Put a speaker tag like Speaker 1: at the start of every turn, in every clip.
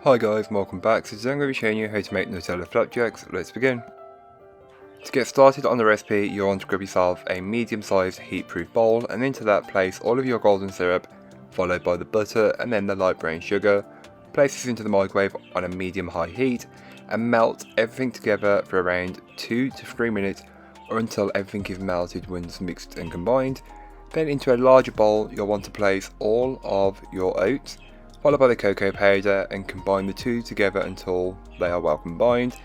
Speaker 1: Hi guys, welcome back. So today I'm going to be showing you how to make Nutella Flapjacks. Let's begin. To get started on the recipe, you'll want to grab yourself a medium-sized heat-proof bowl, and into that place all of your golden syrup, followed by the butter and then the light brown sugar. Place this into the microwave on a medium-high heat and melt everything together for around 2 to 3 minutes, or until everything is melted once mixed and combined. Then into a larger bowl you'll want to place all of your oats, followed by the cocoa powder, and combine the two together until they are well combined.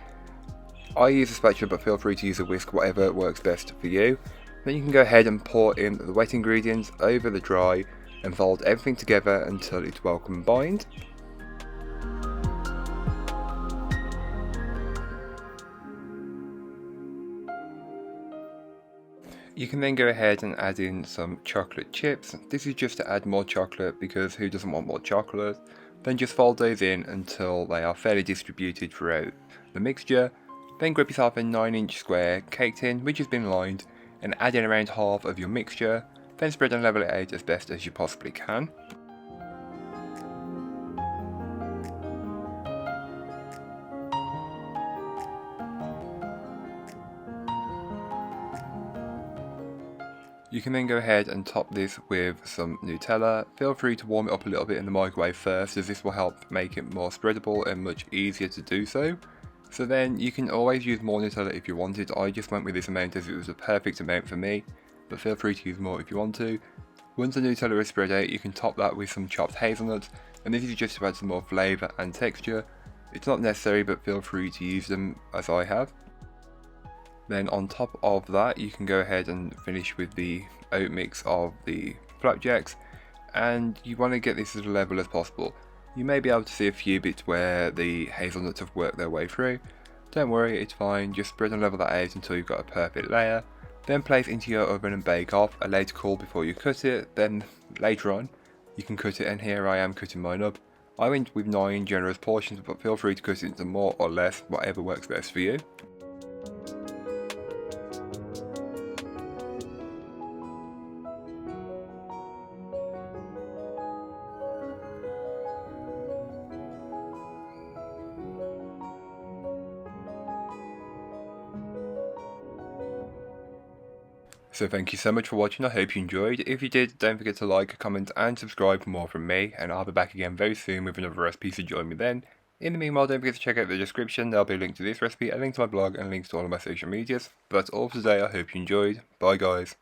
Speaker 1: I use a spatula, but feel free to use a whisk, whatever works best for you. Then you can go ahead and pour in the wet ingredients over the dry and fold everything together until it's well combined. You can then go ahead and add in some chocolate chips. This is just to add more chocolate, because who doesn't want more chocolate? Then just fold those in until they are fairly distributed throughout the mixture. Then grab yourself a 9-inch square cake tin which has been lined and add in around half of your mixture. Then spread and level it out as best as you possibly can. You can then go ahead and top this with some Nutella. Feel free to warm it up a little bit in the microwave first, as this will help make it more spreadable and much easier to do so. So then you can always use more Nutella if you wanted. I just went with this amount as it was a perfect amount for me, but feel free to use more if you want to. Once the Nutella is spread out, you can top that with some chopped hazelnuts, and this is just to add some more flavour and texture. It's not necessary, but feel free to use them as I have. Then on top of that, you can go ahead and finish with the oat mix of the flapjacks, and you want to get this as level as possible. You may be able to see a few bits where the hazelnuts have worked their way through. Don't worry, it's fine, just spread and level that out until you've got a perfect layer. Then place into your oven and bake off, allow to cool before you cut it. Then later on you can cut it, and here I am cutting mine up. I went with 9 generous portions, but feel free to cut it into more or less, whatever works best for you. So thank you so much for watching. I hope you enjoyed. If you did, don't forget to like, comment and subscribe for more from me, and I'll be back again very soon with another recipe, so join me then. In the meanwhile, don't forget to check out the description. There'll be a link to this recipe, a link to my blog, and links to all of my social medias. But that's all for today. I hope you enjoyed. Bye guys.